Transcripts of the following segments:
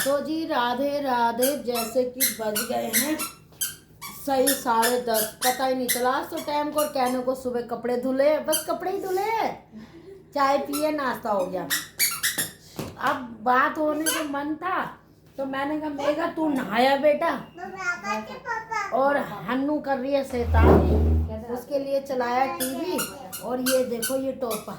तो जी राधे राधे। जैसे कि बज गए हैं सही 10:30, पता ही नहीं चला। आज तो टाइम को कहने को सुबह कपड़े धुले, बस कपड़े ही धुले, चाय पिए, नाश्ता हो गया। अब बात होने का मन था तो मैंने कहा मेघा तू नहाया बेटा, और हन्नू कर रही है शैतानी, उसके लिए चलाया टीवी। और ये देखो ये टोपा,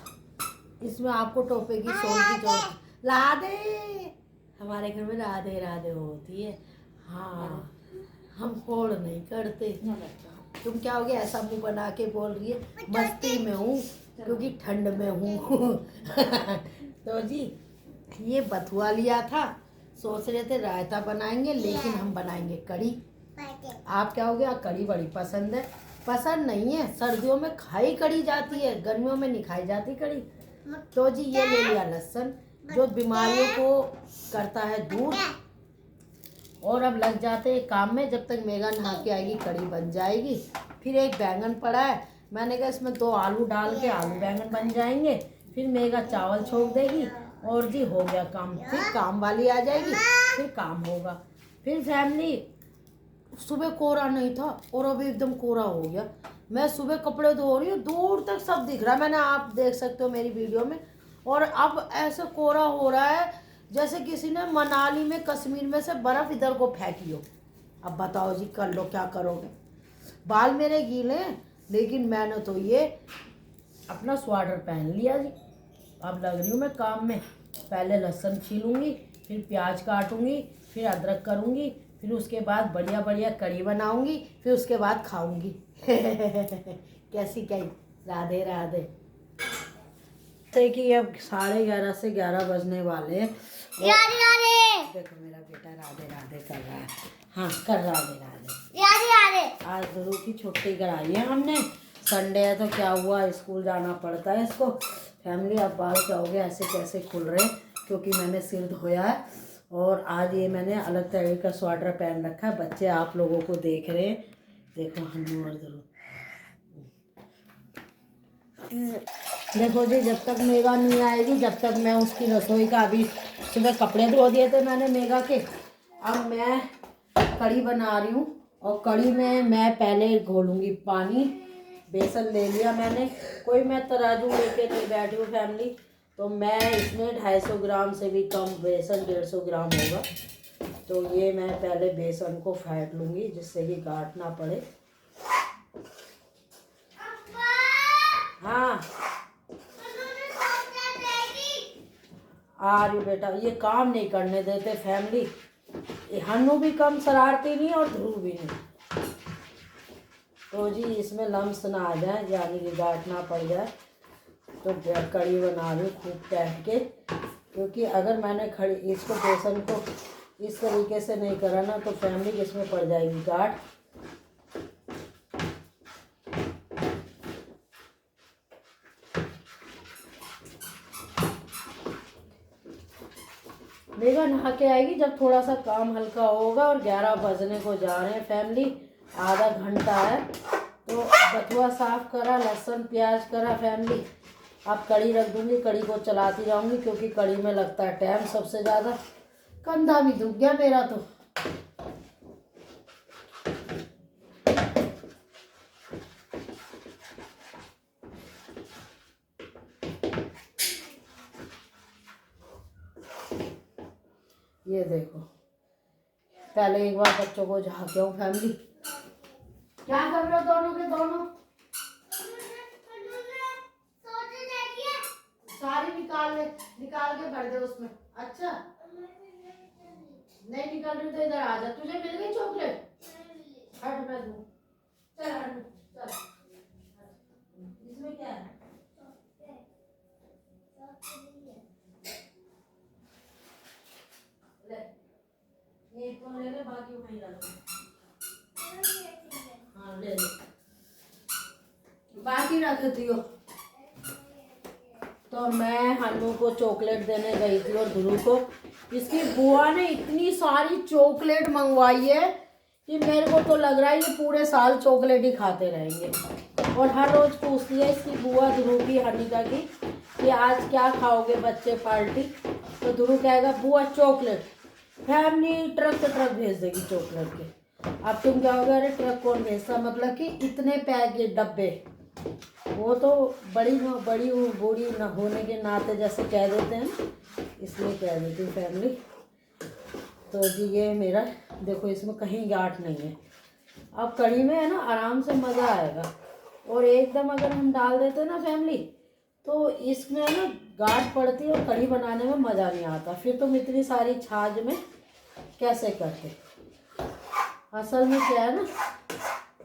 इसमें आपको टोपे की सोल की जरूरत। राधे, हमारे घर में राधे राधे होती है। हाँ, हम होड़ नहीं करते। तुम क्या हो गया ऐसा मुंह बना के बोल रही है? मस्ती में हूँ क्योंकि ठंड में हूँ। तो जी ये बथुआ लिया था, सोच रहे थे रायता बनाएंगे, लेकिन हम बनाएंगे कढ़ी। आप क्या हो गया, कढ़ी बड़ी पसंद है? पसंद नहीं है, सर्दियों में खाई कढ़ी जाती है, गर्मियों में नहीं खाई जाती कढ़ी। तो जी ये ले लिया लहसुन, जो बीमारियों को करता है दूर। और अब लग जाते हैं काम में, जब तक मेघा नहा के आएगी कढ़ी बन जाएगी। फिर एक बैंगन पड़ा है, मैंने कहा इसमें 2 आलू डाल के आलू बैंगन बन जाएंगे। फिर मेघा चावल छोक देगी और जी हो गया काम। फिर काम वाली आ जाएगी, फिर काम होगा। फिर फैमिली, सुबह कोहरा नहीं था और अभी एकदम कोहरा हो गया। मैं सुबह कपड़े धो रही हूँ, दूर तक सब दिख रहा है, मैंने आप देख सकते हो मेरी वीडियो में। और अब ऐसे कोहरा हो रहा है जैसे किसी ने मनाली में कश्मीर में से बर्फ़ इधर को फेंकी हो। अब बताओ जी कर लो, क्या करोगे? बाल मेरे गीले हैं, लेकिन मैंने तो ये अपना स्वेटर पहन लिया जी। अब लग रही हूँ मैं काम में। पहले लहसुन छीलूँगी, फिर प्याज काटूँगी, फिर अदरक करूँगी, फिर उसके बाद बढ़िया बढ़िया कढ़ी बनाऊँगी, फिर उसके बाद खाऊँगी। कैसी कही? राधे राधे। जैसे कि अब 11:30 से 11 बजने वाले हैं। देखो मेरा बेटा राधे राधे कर रहा है। हाँ कर राधे राधे। आज ध्रुव की छुट्टी कराई है हमने, संडे है तो क्या हुआ, स्कूल जाना पड़ता है इसको। फैमिली अब बाल क्या हो गया, ऐसे कैसे खुल रहे हैं, क्योंकि मैंने सिर धोया है। और आज ये मैंने अलग तरह का स्वेटर पहन रखा है। बच्चे आप लोगों को देख रहे हैं, देखो हन्नू और ध्रुव। देखो जी जब तक मेघा नहीं आएगी, जब तक मैं उसकी रसोई का, अभी सुबह कपड़े धो दिए थे मैंने मेघा के। अब मैं कढ़ी बना रही हूँ, और कढ़ी में मैं पहले घोलूँगी पानी। बेसन ले लिया मैंने, कोई मैं तराजू लेके नहीं बैठी हूँ फैमिली, तो मैं इसमें 250 ग्राम से भी कम बेसन, 150 ग्राम होगा। तो ये मैं पहले बेसन को फेंट लूँगी जिससे कि गांठ ना पड़े। हाँ आ रही बेटा, ये काम नहीं करने देते फैमिली। हन्नू भी कम शरारती नहीं और ध्रुव भी नहीं। तो जी इसमें लम्स ना आ जाए, यानी कि गांठ ना पड़ जाए। तो कढ़ी बना रही हूँ खूब बैठ के, क्योंकि अगर मैंने खड़ी इसको बेसन को इस तरीके से नहीं करा ना, तो फैमिली इसमें पड़ जाएगी गांठ। मेघा नहा के आएगी जब थोड़ा सा काम हल्का होगा। और 11 बजने को जा रहे हैं फैमिली, आधा घंटा है। तो बथुआ साफ करा, लहसुन प्याज करा फैमिली। अब कढ़ी रख दूंगी, कढ़ी को चलाती जाऊंगी, क्योंकि कढ़ी में लगता है टाइम सबसे ज़्यादा। कंधा भी दुख गया मेरा तो। ये देखो, पहले एक बार बच्चों को झाँके हूँ फैमिली। क्या कर रहे हो दोनों के दोनों? सारी निकाल के भर दे उसमें। अच्छा नहीं निकाल रही तो इधर आ जा। तुझे मिल गई चॉकलेट? हट मैं दूँ। चल हट चल। इसमें क्या है? ले एक तो ले ले, बाकी वहीं रख। हाँ ले ले, बाकी रख दियो। तो मैं हन्नू को चॉकलेट देने गई थी और ध्रुव को। इसकी बुआ ने इतनी सारी चॉकलेट मंगवाई है कि मेरे को तो लग रहा है ये पूरे साल चॉकलेट ही खाते रहेंगे। और हर रोज़ पूछती है इसकी बुआ ध्रुव की, हनिका की, कि आज क्या खाओगे बच्चे पार्टी। तो ध्रुव कहेगा बुआ चॉकलेट। फैमिली ट्रक से ट्रक भेज देगी चॉकलेट के। अब तुम क्या होगा, अरे ट्रक कौन भेजता, मतलब कि इतने पैकेट डब्बे, वो तो बड़ी बूढ़ी न होने के नाते जैसे कह देते हैं, इसलिए कह देती हूँ फैमिली। तो जी ये मेरा देखो, इसमें कहीं गांठ नहीं है। अब कढ़ी में है ना आराम से मज़ा आएगा, और एकदम अगर हम डाल देते ना फैमिली, तो इसमें ना गांठ पड़ती है और कढ़ी बनाने में मज़ा नहीं आता। फिर तुम इतनी सारी छाछ में कैसे करते। असल में क्या है ना,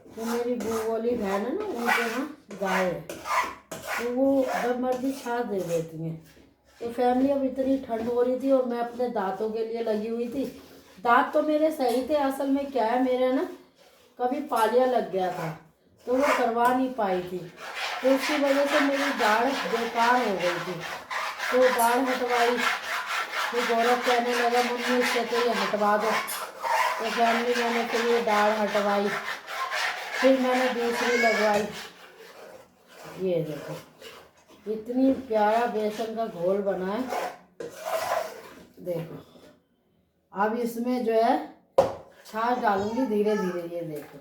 तो मेरी बहू वाली बहन है ना, उनके यहाँ गाय है, तो वो जब मर्जी छाछ दे देती हैं। तो फैमिली अब इतनी ठंड हो रही थी और मैं अपने दांतों के लिए लगी हुई थी। दांत तो मेरे सही थे, असल में क्या है, मेरे ना कभी पालिया लग गया था तो वो करवा नहीं पाई थी, तो उसकी वजह से मेरी दाढ़ बेकार हो गई थी। तो दाढ़ हटवाई, तो गौरव कहने लगा मम्मी इससे तो ये हटवा दो। तो फैमिली मैंने फिर ये दाढ़ हटवाई, फिर मैंने दूसरी लगवाई। ये देखो इतनी प्यारा बेसन का घोल बना है, देखो। अब इसमें जो है छाछ डालूंगी धीरे धीरे, ये देखो।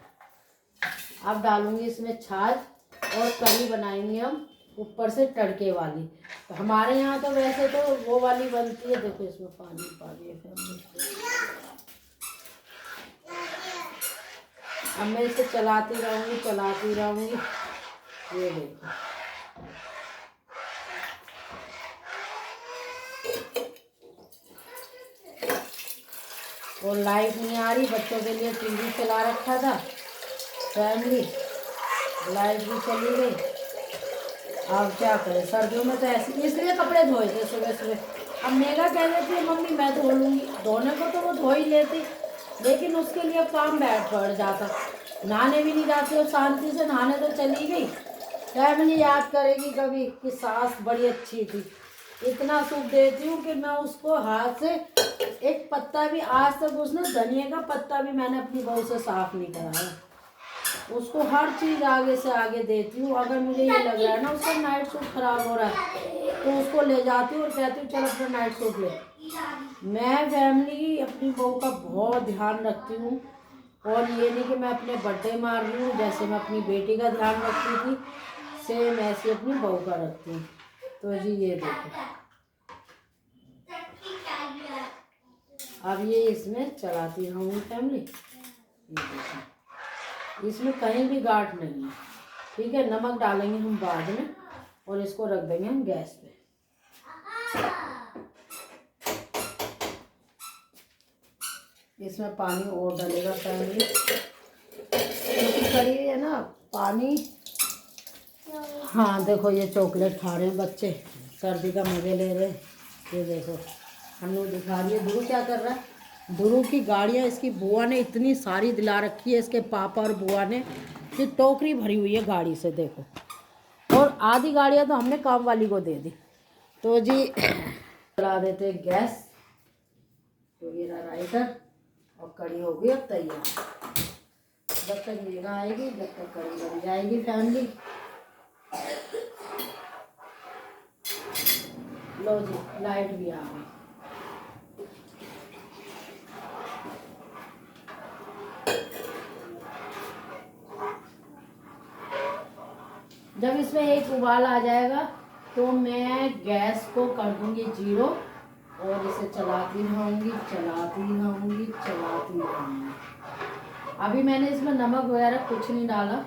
अब डालूंगी इसमें छाछ, और कढ़ी बनाएंगे हम ऊपर से तड़के वाली। तो हमारे यहाँ तो वैसे तो वो वाली बनती है, देखो इसमें पानी पा दिया फैमिली। अब मैं इसे चलाती रहूँगी। ये देखो और लाइट नहीं आ रही, बच्चों के लिए टीवी चला रखा था फैमिली, लाइट भी चली गई। अब क्या करें, सर्दियों में तो ऐसे, इसलिए कपड़े धोए थे सुबह सुबह। अब मेरा कह देती है मम्मी मैं धो लूँगी, धोने को तो वो धो ही लेती, लेकिन उसके लिए काम बैठ पड़ जाता, नहाने भी नहीं जाती, और शांति से नहाने तो चली गई। फैमिली याद करेगी कभी कि सास बड़ी अच्छी थी, इतना सुख देती हूँ कि मैं उसको हाथ से एक पत्ता भी, आज तक उसने धनिया का पत्ता भी मैंने अपनी बहू से साफ नहीं कराया। उसको हर चीज़ आगे से आगे देती हूँ। अगर मुझे ये लग रहा है ना उसका नाइट सूट खराब हो रहा है, तो उसको ले जाती हूँ और कहती हूँ चल अपना नाइट सूट ले। मैं फैमिली अपनी बहू का बहुत ध्यान रखती हूँ, और ये नहीं कि मैं अपने बर्थडे मार रही हूँ, जैसे मैं अपनी बेटी का ध्यान रखती थी सेम ऐसे अपनी बहू का रखती हूँ। तो जी ये देखो, अब ये इसमें चलाती रहूँगी फैमिली। ये देखो इसमें कहीं भी गांठ नहीं है, ठीक है। नमक डालेंगे हम बाद में, और इसको रख देंगे हम गैस पे। इसमें पानी और डालेगा फैमिली, क्योंकि कढ़ी है ना पानी। हाँ देखो ये चॉकलेट खा रहे हैं बच्चे, सर्दी का मजे ले रहे हैं। ये देखो हन्नू दिखा रही है, दुरू क्या कर रहा है। दुरू की गाड़ियाँ इसकी बुआ ने इतनी सारी दिला रखी है, इसके पापा और बुआ ने, कि टोकरी भरी हुई है गाड़ी से देखो, और आधी गाड़ियाँ तो हमने काम वाली को दे दी। तो जी चला देते गैस। तो ये रहा राइटर, और कढ़ी हो गई अब तैयार। जब तक मेघा आएगी जब तक कढ़ी बन जाएगी फैमिली। लो जी लाइट भी आ गई। जब इसमें एक उबाल आ जाएगा तो मैं गैस को कर दूंगी 0, और इसे चलाती रहूँगी। अभी मैंने इसमें नमक वगैरह कुछ नहीं डाला।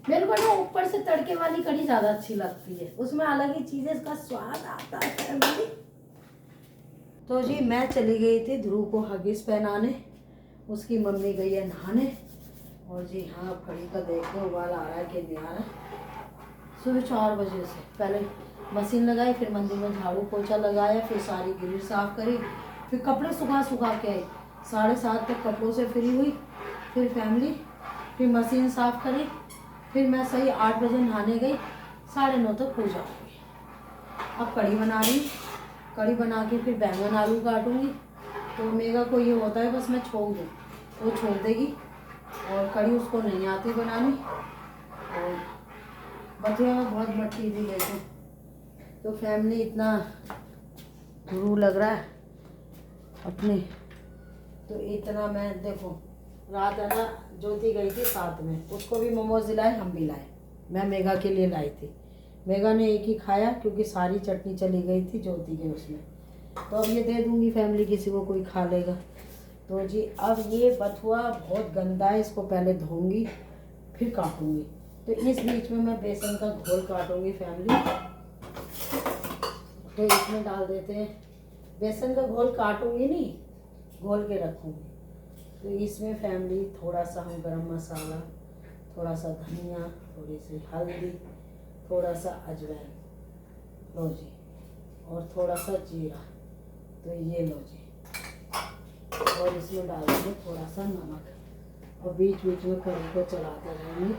मेरे को ना ऊपर से तड़के वाली कढ़ी ज़्यादा अच्छी लगती है, उसमें अलग ही चीज़ें, इसका स्वाद आता है। तो जी मैं चली गई थी ध्रुव को हगिस पहनाने, उसकी मम्मी गई है नहाने। और जी हाँ कढ़ी का देखो उबाल आ रहा है कि नहीं आ रहा। सुबह 4 बजे से पहले मशीन लगाई, फिर मंदिर में झाड़ू पोछा लगाया, फिर सारी गिरी साफ करी, फिर कपड़े सुखा के आई। 7:30 तक कपड़ों से फ्री हुई, फिर फैमिली, फिर मशीन साफ करी, फिर मैं सही 8 बजे नहाने गई, 9:30 तक पूजा हो गई। अब कढ़ी बना रही, कढ़ी बना के फिर बैंगन आलू काटूंगी। तो मेगा को ये होता है बस मैं छोड़ दूँ, वो छोड़ देगी, और कढ़ी उसको नहीं आती बनानी, तो बथुआ में बहुत मट्टी थी लेकिन तो फैमिली इतना रू लग रहा है अपने। तो इतना मैं देखो रात है ना ज्योति गई थी साथ में, उसको भी मोमोज दिलाए, हम भी लाए। मैं मेघा के लिए लाई थी, मेघा ने एक ही खाया क्योंकि सारी चटनी चली गई थी ज्योति के उसमें। तो अब ये दे दूंगी फैमिली, किसी को कोई खा लेगा। तो जी अब ये बथुआ बहुत गंदा है, इसको पहले धोऊंगी फिर काटूंगी। तो इस बीच में मैं बेसन का घोल काटूंगी फैमिली। तो इसमें डाल देते हैं, बेसन का घोल काटूंगी नहीं, घोल के रखूंगी। तो इसमें फैमिली थोड़ा सा हम गरम मसाला, थोड़ा सा धनिया, थोड़ी सी हल्दी, थोड़ा सा अजवाइन लो जी, और थोड़ा सा जीरा। तो ये लो जी, और इसमें डाल देंगे थोड़ा सा नमक और बीच बीच में कढ़ी को चलाते रहेंगे।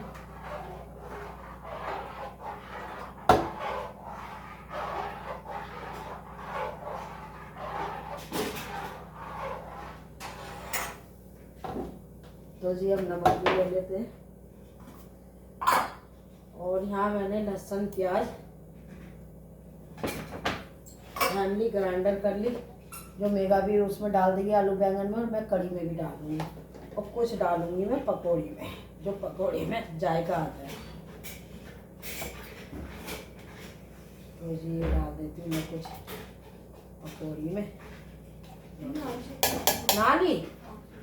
तो जी अब नमक भी ले लेते हैं। और यहाँ मैंने लहसुन प्याज फैमिली ग्राइंडर कर ली, जो मेगा भी उसमें डाल देगी आलू बैंगन में, और मैं कढ़ी में भी डालूंगी। और कुछ डालूंगी मैं पकौड़ी में, जो पकौड़ी में जायका आता है। तो जी ये डाल देती हूँ मैं कुछ पकौड़ी में। नानी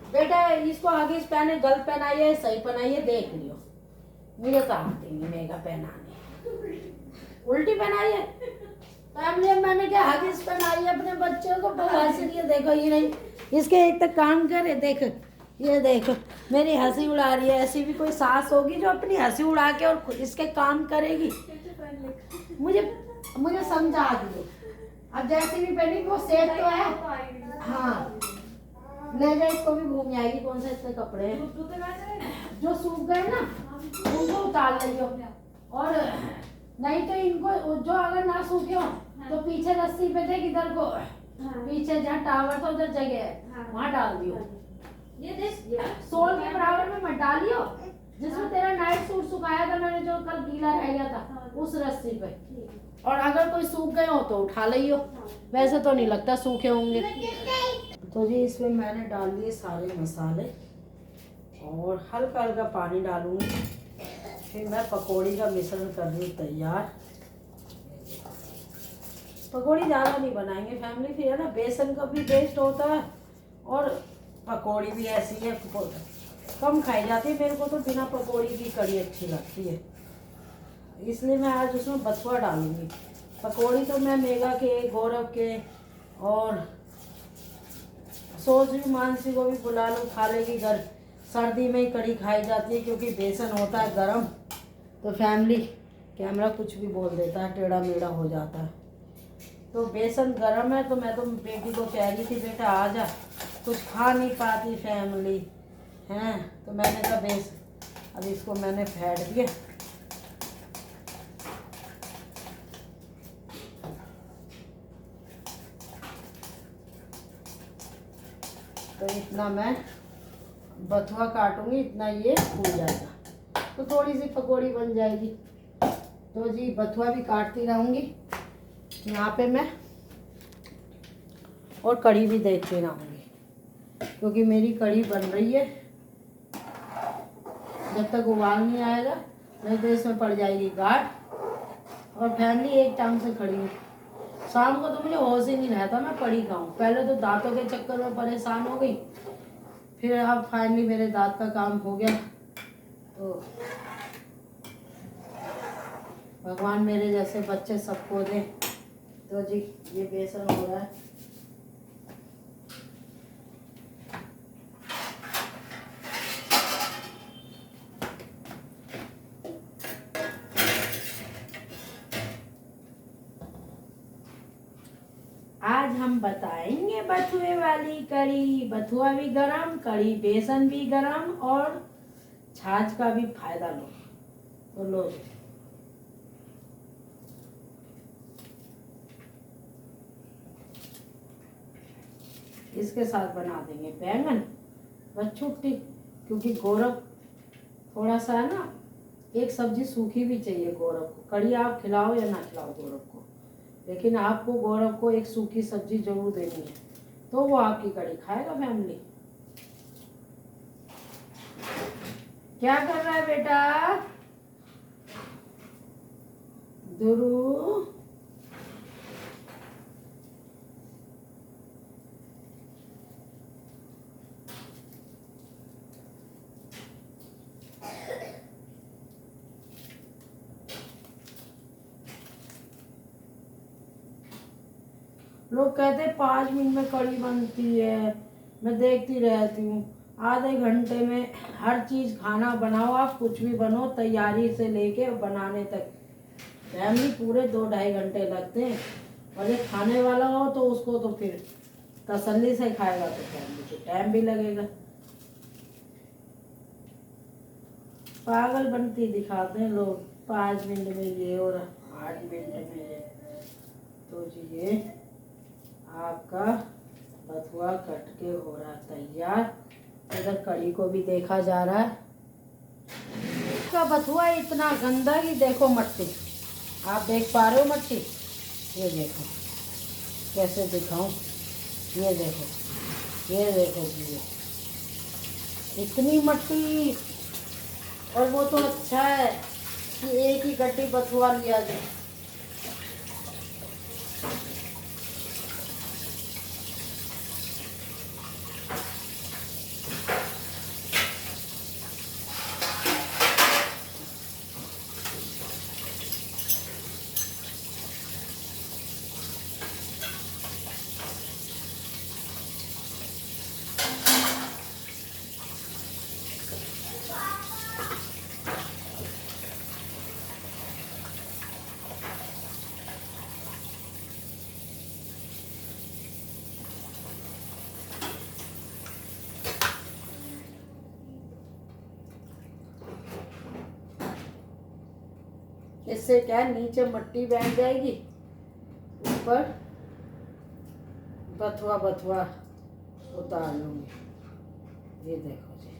बेटा इसको आगे पहने, गलत पहनाइए सही पहनाइए, देख लियो। मुझे तो आती नहीं मेगा पहनाने, उल्टी पहनाइए। फैमिली मैंने क्या हगीज पहनाई है अपने बच्चों को, ये देखो ये नहीं, इसके एक तक काम करे। देख ये देखो मेरी हंसी उड़ा रही है। ऐसी भी कोई सास होगी जो अपनी हंसी उड़ा के और इसके काम करेगी? मुझे समझा दियो। अब जैसी भी पहनी वो सेफ तो है। हाँ ले जाए, इसको भी घूम आएगी। कौन सा इसके कपड़े हैं जो सूख गए ना, उनको उतार लियो। और नहीं तो इनको जो अगर ना सूखे हो तो पीछे रस्सी पे देख, इधर को पीछे जहाँ टावर था उधर जगह है, वहाँ डाल दियो। ये देख सोल के बराबर में मत डालियो, जिसमें तेरा नाइट सूट सुखाया था मैंने, जो कल गीला रह गया था, उस रस्सी पे। और अगर कोई सूख गए हो तो उठा लियो, वैसे तो नहीं लगता सूखे होंगे। तो जी इसमें मैंने डाल लिए सारे मसाले और हल्का हल्का पानी डालूंगी। फिर मैं पकौड़ी का मिश्रण कर दूँ तैयार। पकौड़ी ज़्यादा नहीं बनाएंगे फैमिली, फिर है ना बेसन का भी टेस्ट होता है और पकौड़ी भी ऐसी है कम खाई जाती है। मेरे को तो बिना पकौड़ी की कढ़ी अच्छी लगती है, इसलिए मैं आज उसमें बथुआ डालूंगी। पकौड़ी तो मैं मेगा के, गौरव के और सोच भी मानसी को भी बुला लूँ, खा लेगी। घर सर्दी में ही कढ़ी खाई जाती है क्योंकि बेसन होता है गरम। तो फैमिली कैमरा कुछ भी बोल देता है, टेढ़ा मेढ़ा हो जाता है। तो बेसन गरम है, तो मैं तो बेटी को कह रही थी बेटा आ जा, कुछ खा नहीं पाती फैमिली हैं। तो मैंने कहा अब इसको मैंने फेंट दिया। तो इतना मैं बथुआ काटूंगी, इतना ये फूल जाएगा तो थोड़ी सी पकौड़ी बन जाएगी। तो जी बथुआ भी काटती रहूँगी यहाँ पे मैं, और कढ़ी भी देखते रहूँगी क्योंकि मेरी कढ़ी बन रही है। जब तक उबाल नहीं आएगा नहीं तो इसमें पड़ जाएगी गाढ़। और फैमिली एक टांग से खड़ी हूँ, शाम को तो मुझे होश ही नहीं रहता मैं कढ़ी खाऊं। पहले तो दांतों के चक्कर में परेशान हो गई, फिर अब फाइनली मेरे दांत का काम हो गया। तो भगवान मेरे जैसे बच्चे सबको दे। तो जी ये बेसन हो रहा है। आज हम बताएंगे बथुए वाली कढ़ी। बथुआ भी गरम, कढ़ी बेसन भी गरम और छाछ का भी फायदा लो। तो लो इसके साथ बना देंगे बैंगन बस छुट्टी, क्योंकि गौरव थोड़ा सा है ना एक सब्जी सूखी भी चाहिए गौरव को। कड़ी आप खिलाओ या ना खिलाओ गौरव को, लेकिन आपको गौरव को एक सूखी सब्जी जरूर देनी है, तो वो आपकी कड़ी खाएगा फैमिली। क्या कर रहा है बेटा दुरू? लोग कहते हैं 5 मिनट में कड़ी बनती है, मैं देखती रहती हूँ। आधे घंटे में हर चीज़, खाना बनाओ आप, कुछ भी बनो, तैयारी से लेके बनाने तक फैमिली पूरे 2-2.5 घंटे लगते हैं। और ये खाने वाला हो तो उसको तो फिर तसल्ली से खाएगा तो फैमिली को टाइम भी लगेगा। पागल बनती दिखाते हैं लोग, 5 मिनट में ये और 8 मिनट में ये। तो जी ये आपका बथुआ कट के हो रहा तैयार। इधर कड़ी को भी देखा जा रहा है। इसका बथुआ इतना गंदा कि देखो मट्टी, आप देख पा रहे हो मट्टी, ये देखो कैसे दिखाऊं, ये देखो, ये देखो ये इतनी मट्टी। और वो तो अच्छा है कि एक ही गड्डी बथुआ लिया जाए। इससे क्या नीचे मट्टी बैठ जाएगी, ऊपर बथुआ बथुआ उतार लूंगी। ये देखो जी,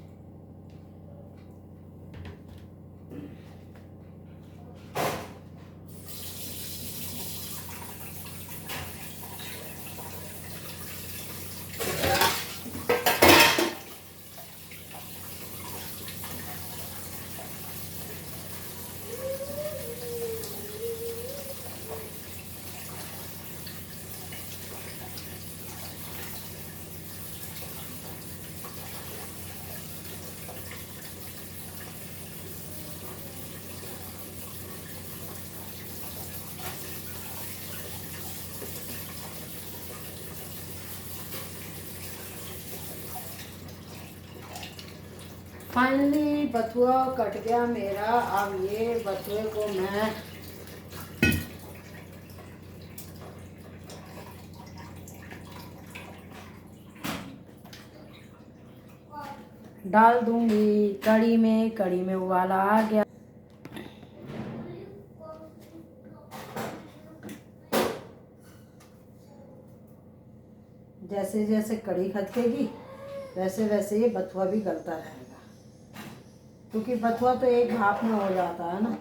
फाइनली बथुआ कट गया मेरा। अब ये बथुए को मैं डाल दूंगी कड़ी में। कड़ी में उबाला आ गया। जैसे जैसे कड़ी खदकेगी वैसे वैसे ये बथुआ भी गलता रहेगा, क्योंकि बथुआ तो एक भाप में हो जाता है ना।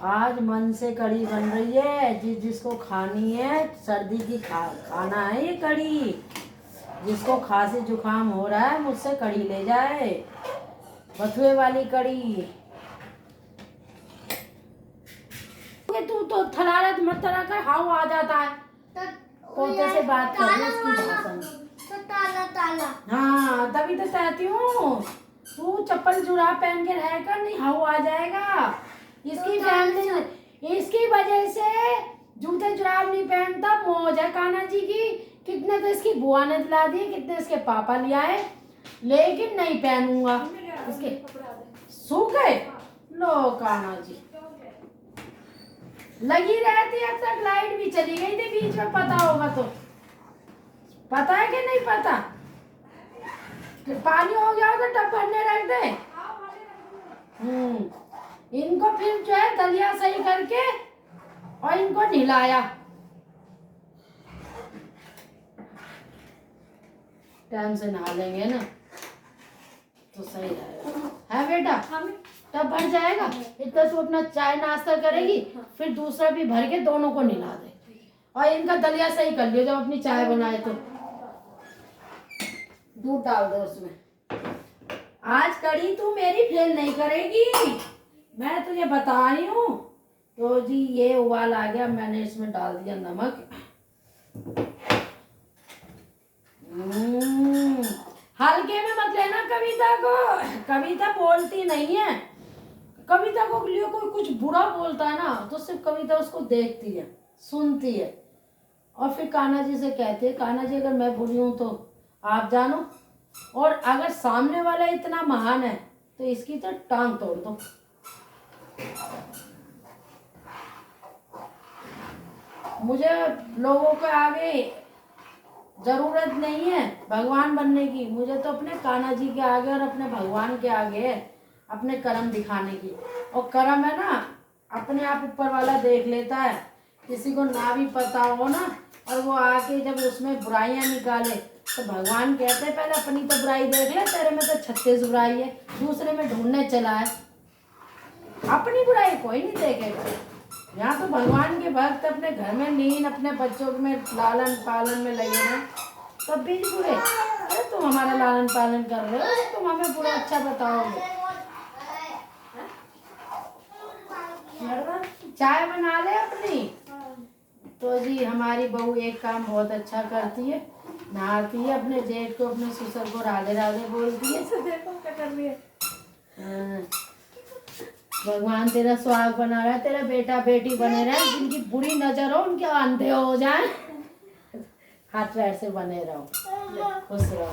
आज मन से कड़ी बन रही है, जिसको खानी है, सर्दी की खाना है ये कड़ी। जिसको खांसी जुकाम हो रहा है मुझसे कड़ी ले जाए, बथुए वाली कड़ी। तू तो थलारत मत तरह का हाउ आ जाता है, पोते से बात कर रही उसकी भाषा में। तो ताला ताला, हाँ तभी तो कहती हूँ तू चप्पल जुराब पहन के रह कर, नहीं हाउ आ जाएगा। इसकी फैमिली, इसकी वजह से जूते जुराब नहीं पहनता। मौज है कान्हा जी की। कितने तो इसकी बुआ ने दिला दिए, कितने इसके पापा लिया है, लेकिन नहीं पहनूंगा। इसके सूख गए। लो कान्हा जी लगी रहती है, अब तक लाइट भी चली गई थी बीच में, पता होगा तो। पता है कि नहीं पता? पानी हो गया हो तो टब भरने रख दे। इनको फिर जो है दलिया सही करके और इनको नहलाया। टाइम से नहा लेंगे ना। तो सही रहेगा, है बेटा? तब भर जाएगा। इतना तू अपना चाय नाश्ता करेगी, फिर दूसरा भी भर के दोनों को निला दे। और इनका दलिया सही कर लियो, जब अपनी चाय बनाए तो दूध डाल दो उसमें। आज कड़ी तू मेरी फेल नहीं करेगी, मैं तुझे बता रही हूँ। तो जी ये उबाल आ गया, मैंने इसमें डाल दिया नमक। हल्के में मत लेना कविता को, कविता बोलती नहीं है। कविता को लिए कोई कुछ बुरा बोलता है ना तो सिर्फ कविता उसको देखती है, सुनती है, और फिर कान्हा जी से कहती है, कान्हा जी अगर मैं बुरी हूं तो आप जानो, और अगर सामने वाला इतना महान है तो इसकी तो टांग तोड़ दो। मुझे लोगों के आगे जरूरत नहीं है भगवान बनने की, मुझे तो अपने कान्हा जी के आगे और अपने भगवान के आगे है अपने कर्म दिखाने की। और कर्म है ना, अपने आप ऊपर वाला देख लेता है। किसी को ना भी पता हो ना, और वो आके जब उसमें बुराइयां निकाले तो भगवान कहते हैं पहले अपनी तो बुराई देख ले, तेरे में तो 36 बुराई है, दूसरे में ढूंढने चला है। अपनी बुराई कोई नहीं देखेगा। यहाँ तो भगवान के भक्त अपने घर में नींद, अपने बच्चों में लालन पालन में लगे हैं, तब भी नहीं बुरे। अरे तुम हमारा लालन पालन कर रहे हो, तुम हमें बुरा अच्छा बताओगे। चाय बना ले अपनी। तो जी हमारी बहू एक काम बहुत अच्छा करती है, नहाती है, अपने जेठ को अपने ससुर को राधे राधे बोलती है। देखो क्या कर रही है। भगवान तेरा सुहाग बना रहा है, तेरा बेटा बेटी बने रहे, जिनकी बुरी नजर हो उनके अंधे हो जाए, हाथ पैर से बने रहो, खुश रहो।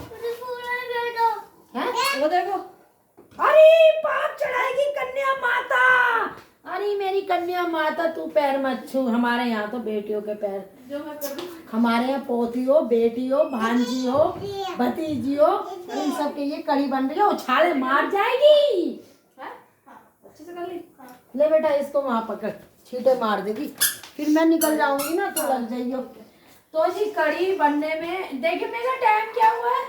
वो देखो, अरे पाप चढ़ाएगी कन्या माता। अरे मेरी कन्या माता तू पैर मत छू। हमारे यहाँ तो बेटियों के पैर जो मैं करूँ, हमारे यहाँ पोती हो, बेटी हो, भांजी हो, भतीजी हो, इन सब के लिए कड़ी बन रही है, उछाले मार जाएगी। अच्छे से कर ली। ले बेटा इसको वहाँ पकड़, छींटे मार देगी, फिर मैं निकल जाऊंगी ना तो लग जाइयो। तो जी कड़ी बनने में देखिए मेरा टाइम क्या हुआ है,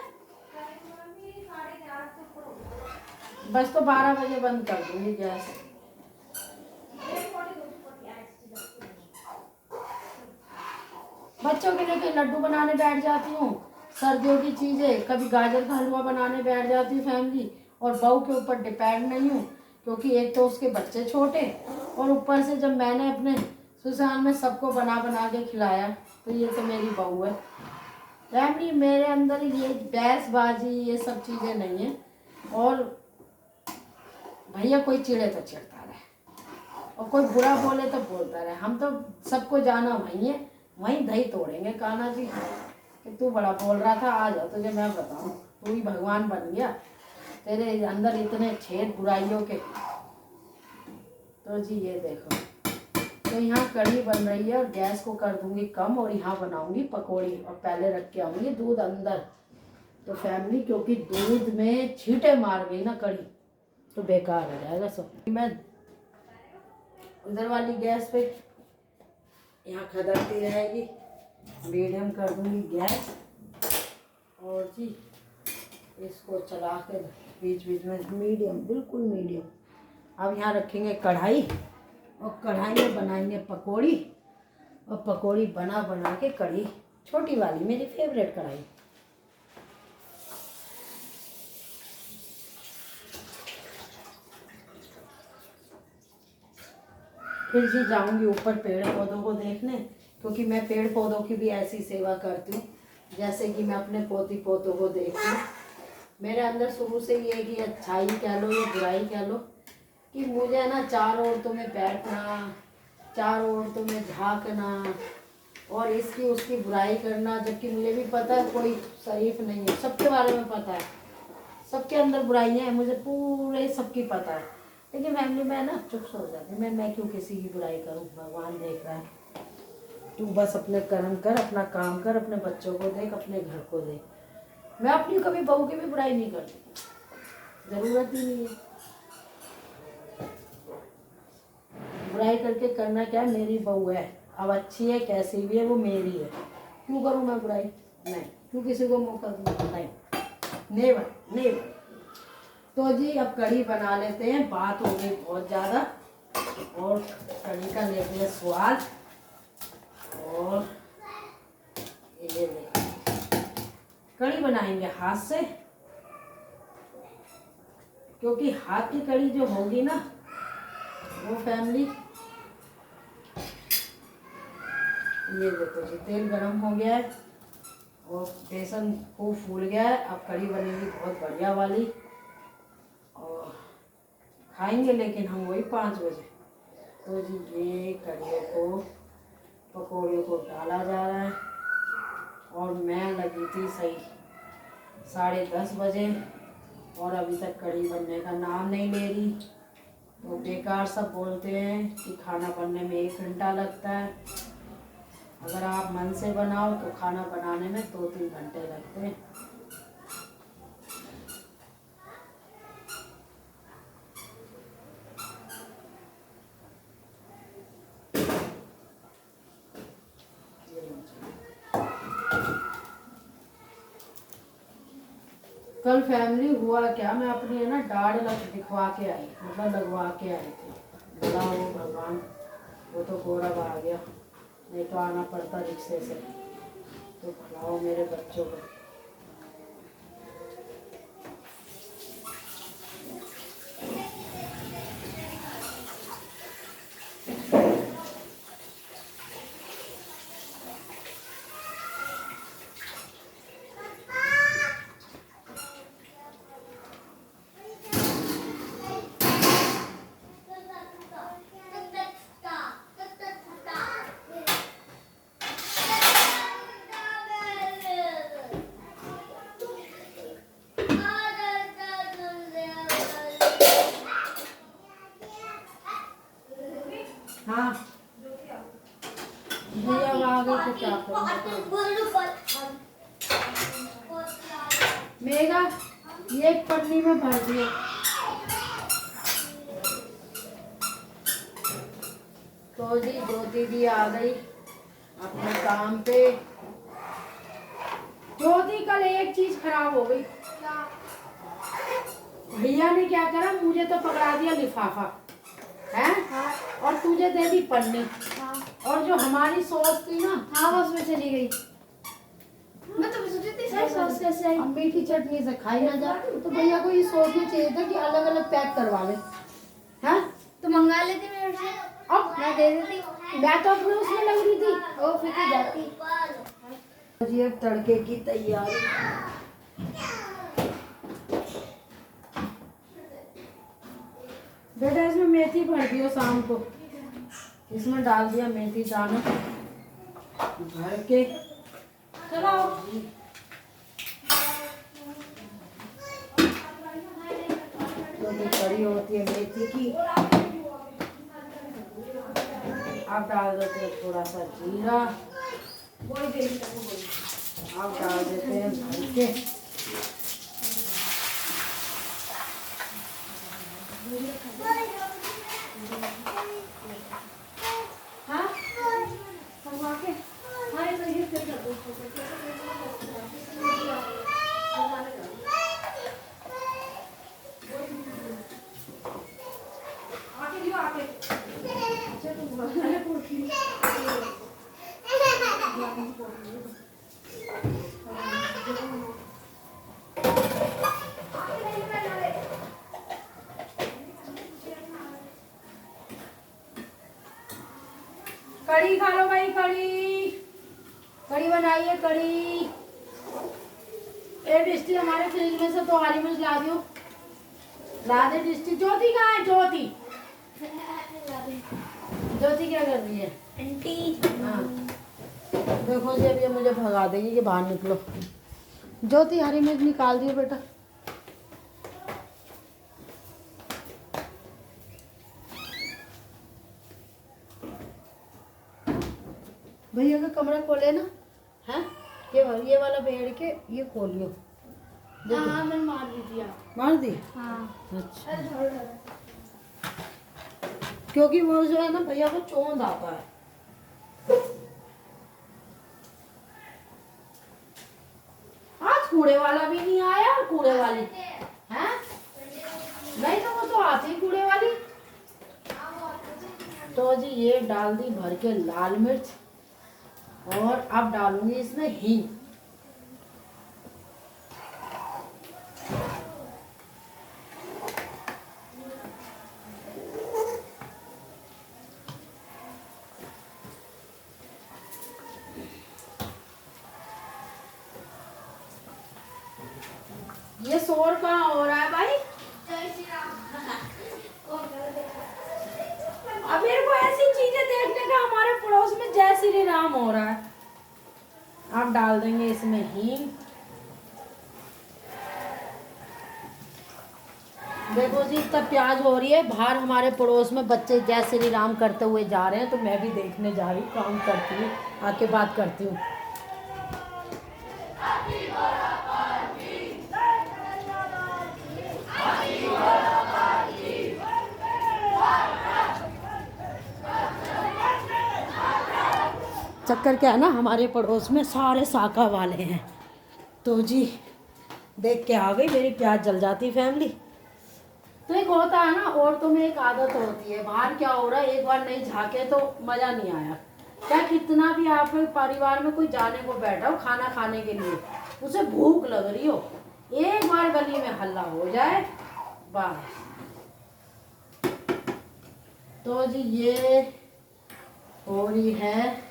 बस तो 12 बजे बंद कर दूंगी गैस। बच्चों के लिए लड्डू बनाने बैठ जाती हूँ, सर्दियों की चीजें, कभी गाजर का हलवा बनाने बैठ जाती हूँ फैमिली। और बहू के ऊपर डिपेंड नहीं हूँ, क्योंकि एक तो उसके बच्चे छोटे, और ऊपर से जब मैंने अपने ससुराल में सबको बना बना के खिलाया तो ये तो मेरी बहू है। फैमिली मेरे अंदर ये बहसबाजी ये सब चीज़ें नहीं है। और भैया कोई चिढ़े तो चिढ़ता रहे और कोई बुरा बोले तो बोलता रहे, हम तो सबको जाना वहीं है, वहीं दही तोड़ेंगे। कान्हा जी कि तू बड़ा बोल रहा था, आ जा तुझे मैं बताऊँ, तू ही भगवान बन गया, तेरे अंदर इतने छेद बुराइयों के। तो जी ये देखो, तो यहाँ कढ़ी बन रही है और गैस को कर दूंगी कम, और यहाँ बनाऊंगी पकौड़ी, और पहले रख के आऊंगी दूध अंदर। तो फैमिली क्योंकि दूध में छींटे मार गई ना कढ़ी तो बेकार हो जाएगा सब। मैं उधर वाली गैस पे यहाँ खदकती रहेगी, मीडियम कर दूंगी गैस, और जी इसको चला के बीच बीच में मीडियम, बिल्कुल मीडियम। अब यहाँ रखेंगे कढ़ाई, और कढ़ाई में बनाएंगे पकौड़ी, और पकौड़ी बना बना के कढ़ी, छोटी वाली मेरी फेवरेट कढ़ाई। फिर जी जाऊंगी ऊपर पेड़ पौधों को देखने, क्योंकि मैं पेड़ पौधों की भी ऐसी सेवा करती हूँ जैसे कि मैं अपने पोती पोतों को देखती हूँ। मेरे अंदर शुरू से ये कि अच्छाई कह लो या बुराई कह लो, कि मुझे ना चारों औरतों में बैठना, चारों औरतों में झांकना, और इसकी उसकी बुराई करना, जबकि मुझे भी पता है कोई शरीफ नहीं है, सबके बारे में पता है, सबके अंदर बुराइयाँ हैं, मुझे पूरे सबकी पता है। लेकिन फैमिली में ना चुप सो जाती, मैं क्यों किसी की बुराई करूँ, भगवान देख रहा है, तू बस अपने कर्म कर, अपना काम कर, अपने बच्चों को देख, अपने घर को देख। मैं अपनी कभी बहू की भी बुराई नहीं करती, जरूरत ही नहीं है। बुराई करके करना क्या, मेरी बहू है, अब अच्छी है कैसी भी है वो मेरी है, क्यों करूँ मैं बुराई? नहीं। क्यों किसी को मौका दूँ? नहीं, नेवर नेवर। तो जी अब कढ़ी बना लेते हैं, बात हो गई बहुत ज़्यादा और कढ़ी का लेते हैं स्वाद। और ये कढ़ी बनाएंगे हाथ से, क्योंकि हाथ की कढ़ी जो होगी ना वो फैमिली। ये देखो जी तेल गरम हो गया है और बेसन खूब फूल गया है। अब कढ़ी बनेगी बहुत बढ़िया वाली और खाएंगे लेकिन हम वही 5 बजे। तो जी ये कढ़ी को पकौड़े को डाला जा रहा है और मैं लगी थी सही 10:30 बजे और अभी तक कढ़ी बनने का नाम नहीं ले रही। तो बेकार सब बोलते हैं कि खाना बनने में 1 घंटा लगता है। अगर आप मन से बनाओ तो खाना बनाने में 2-3 घंटे लगते हैं। कल फैमिली हुआ क्या, मैं अपनी है ना दाढ़ दिखवा के आई, मतलब लगवा के आई थी। बोला वो भगवान, वो तो गौरव आ गया, नहीं तो आना पड़ता रिक्शे से। तो भलाओ मेरे बच्चों को। हाँ भैया आ गए तो क्या करूं। मेगा ये एक पन्नी में भर दिया। तो जी ज्योति दी आ गई अपने काम पे। ज्योति कल एक चीज खराब हो गई। भैया ने क्या करा, मुझे तो पकड़ा दिया लिफाफा है। हाँ। और तुझे दे दी पन्नी। हाँ। और जो हमारी सॉस थी ना, हाँ वो उसमें चली गई। मैं तो सोची थी सॉस कैसे आई, मीठी चटनी से खाई ना जा। तो भैया को ये सोचना चाहिए था कि अलग अलग पैक करवा ले। हाँ तो मंगा लेती मेरे से, अब मैं दे देती। मैं तो अपने उसमें लग रही थी, वो फिर जाती। जी अब तड़के की तैयारी। बेटा इसमें मेथी भर दियो शाम को, इसमें डाल दिया मेथी दाना भर के। चलो तो जो कड़ी होती है मेथी की, अब डाल देते हैं थोड़ा सा जीरा, अब डाल देते हैं भर के। हाँ कड़ी खा लो भाई, कड़ी कड़ी बनाइए कड़ी। एक डिस्टी हमारे फ्रिज में से तो हरी मिर्च ला दियो, ला दे डिस्टी। ज्योति कहाँ है ज्योति? ज्योति क्या कर रही है आंटी? हाँ देखो जी अब ये मुझे भगा देगी कि बाहर निकलो। ज्योति हरी मिर्च निकाल दियो बेटा। भैया का कमरा खोले ना, है ये वाला बेड़ के ये खोलियो। हाँ मैंने मार दी थी। मार दी? हाँ। अच्छा क्योंकि वो जो है ना भैया को चोंद आता है। आज कूड़े वाला भी नहीं आया और कूड़े वाली है। तो जी ये डाल दी भर के लाल मिर्च, और अब डालूंगी इसमें हींग। ये शोर कहाँ हो रहा है भाई? जय श्री राम। अब मेरे को ऐसी चीजें देखने का हमारे पड़ोस में जय श्री राम हो रहा है। आप डाल देंगे इसमें हींग। देखो जी इतना प्याज हो रही है, बाहर हमारे पड़ोस में बच्चे जय श्री राम करते हुए जा रहे हैं, तो मैं भी देखने जा रही हूँ, काम करती हूँ, आके बात करती हूँ। चक्कर क्या है ना, हमारे पड़ोस में सारे शाखा वाले हैं, तो जी देख के आ गई, मेरी प्याज जल जाती फैमिली। तो एक होता है ना, औरतों में एक आदत होती है, बाहर क्या हो रहा है एक बार नहीं झाके तो मज़ा नहीं आया। क्या कितना भी आप परिवार में कोई जाने को बैठा हो खाना खाने के लिए, उसे भूख लग रही हो, एक बार गली में हल्ला हो जाए बस। तो जी ये हो रही है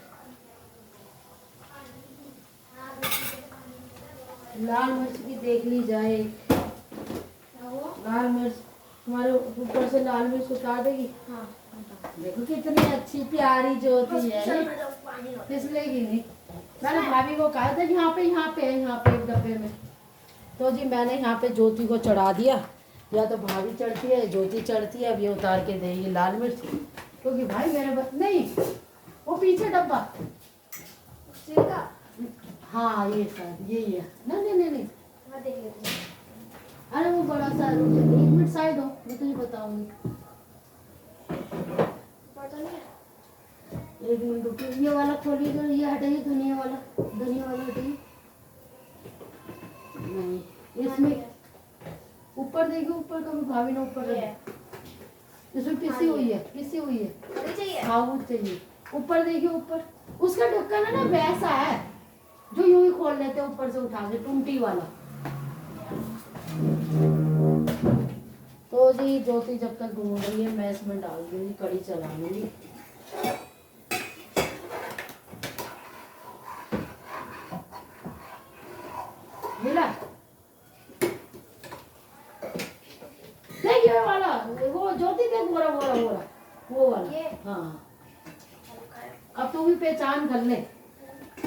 लाल मिर्च की, देख ली जाए। लाल मिर्च तुम्हारे ऊपर से लाल मिर्च उतार देगी। हाँ। देखो कितनी अच्छी प्यारी ज्योति है, फिसलेगी नहीं। मैंने भाभी को कहा था कि यहाँ पे एक डब्बे में, तो जी मैंने यहाँ पे ज्योति को चढ़ा दिया, या तो भाभी चढ़ती है ज्योति चढ़ती है, अब ये उतार के देगी लाल मिर्च, क्योंकि भाई मेरे बस नहीं, वो पीछे डब्बा हाँ ये शायद यही है। नहीं, मैं देख लेती हूँ। अरे वो बड़ा सा, एक मिनट साइड हो, मैं तुझे बताऊंगी। पता नहीं है। एक मिनट रुकिए, ये वाला खोलिए, जो ये हटाइए, धनिया वाला हटाइए। नहीं इसमें ऊपर देखिए, ऊपर कभी भाभी ने ऊपर रखा, इसमें पिसी हुई है। चाहिए। हाँ वो चाहिए, ऊपर देखिए, ऊपर उसका ढक्कन है ना वैसा है जो यूं ही खोल लेते हैं ऊपर से उठा के, टूटी वाला। तो जी ज्योति जब तक घूम रही है मैं इसमें डाल दूंगी, कड़ी चला लूंगी। मिला देखिए वाला, वो ज्योति देख, बोरा वो वाला ये? हाँ अब तू भी पहचान कर ले,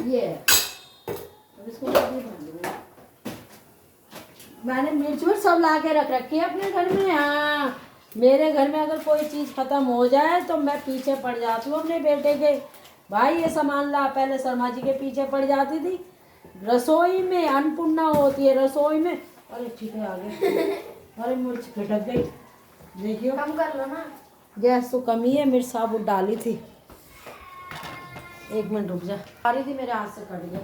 ये है। अब इसको नहीं भर लूंगी। मैंने मिर्च सब ला के रख रखी है अपने घर में। हाँ मेरे घर में अगर कोई चीज़ खत्म हो जाए तो मैं पीछे पड़ जाती हूँ अपने बेटे के, भाई ये सामान ला। पहले शर्मा जी के पीछे पड़ जाती थी, रसोई में अन्नपूर्णा होती है रसोई में। अरे ठीक है आगे अरे मिर्च खटक गई, देखियो कम कर लो ना। गैस तो कमी है, मिर्च साबुत डाली थी। एक मिनट रुक जा, आ रही थी मेरे हाथ से कट गया।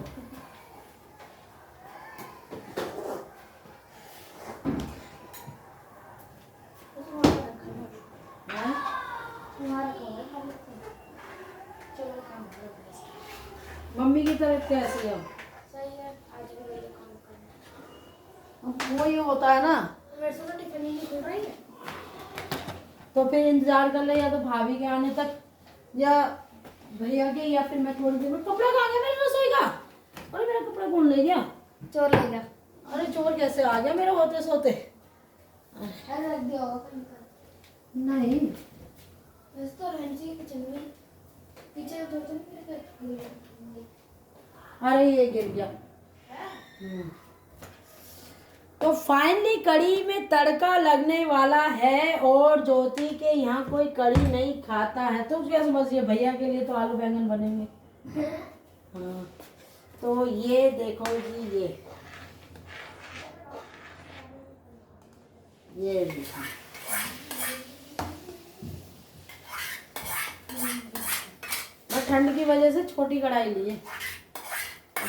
मम्मी की तरफ कैसी है? सही है, आज भी मेरे काम करना। अब वो ये होता है ना, मेरे से तो टिफिन ही नहीं खुल रही है। तो फिर इंतजार कर ले, या तो भाभी के आने तक या भैया के, या फिर मैं थोड़ी देर में। कपड़ा कहाँ गया मेरे रसोई का? अरे मेरा कपड़ा कौन ले गया? चोर ले गया। अरे चोर कैसे आ गया मेरे होते सोते? ऐसा रख दिया होगा कहीं पर। नहीं वैसे तो रहनी चाहिए किचन में, पीछे दो तीन मिनट। अरे ये गिर गया। तो फाइनली कड़ी में तड़का लगने वाला है, और ज्योति के यहाँ कोई कड़ी नहीं खाता है, तो क्या समझिए भैया के लिए तो आलू बैंगन बनेंगे। हाँ तो ये देखो जी, ये देखो मैं ठंड की वजह से छोटी कढ़ाई ली है,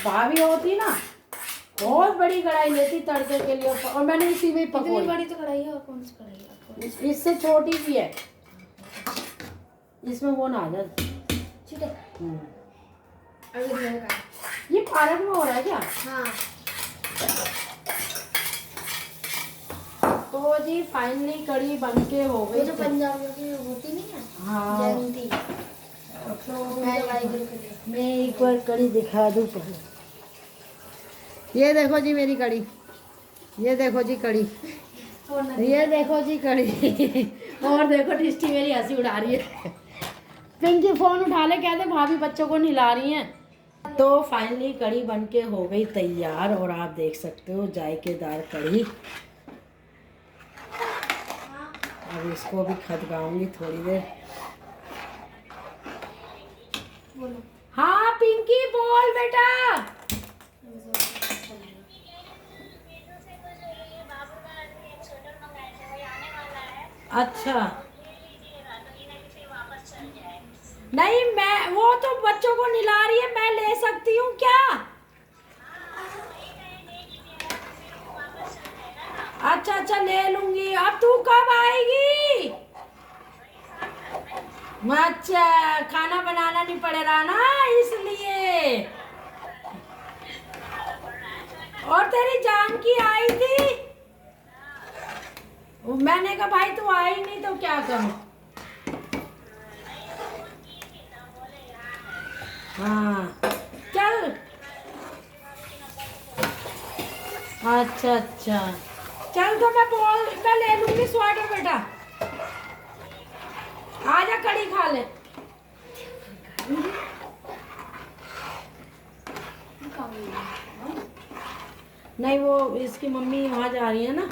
भाभी होती ना बहुत बड़ी कढ़ाई लेती तड़के के लिए, और मैंने इसी में इतनी पकौड़ी। बड़ी तो कढ़ाई है, और कौन सी कढ़ाई है? इससे छोटी भी है। इसमें वो ना आ जाए। ठीक है हम्म। अभी रहेगा। ये पालक में हो रहा है क्या? हाँ तो जी फाइनली कड़ी बन के हो वो गई। जो पंजाबियों की होती नहीं है हाँ जयंती, तो उनके वाहिगुरु के लिए। मैं एक बार कड़ी दिखा दूँ पहले। ये देखो जी मेरी कड़ी, ये देखो जी कड़ी, फोन ना ये देखो जी कड़ी। और देखो टिस्टी मेरी हंसी उड़ा रही है। पिंकी फोन उठा ले, कहते भाभी बच्चों को नहला रही हैं। तो फाइनली कड़ी बन के हो गई तैयार और आप देख सकते हो जायकेदार कड़ी। अब इसको भी खदकाऊंगी थोड़ी देर। बोलो। हाँ पिंकी बोल बेटा। अच्छा नहीं, मैं वो तो बच्चों को नहला रही है, मैं ले सकती हूँ क्या? अच्छा अच्छा ले लूंगी। अब तू कब आएगी? अच्छा खाना बनाना नहीं पड़ेगा ना इसलिए। और तेरी जान की आई थी, मैंने कहा भाई तू आई नहीं तो क्या करूं। हाँ चल। अच्छा अच्छा चल, तो मैं ले लूंगी स्वेटर बेटा। आजा कड़ी खा ले। नहीं वो इसकी मम्मी वहाँ जा रही है ना।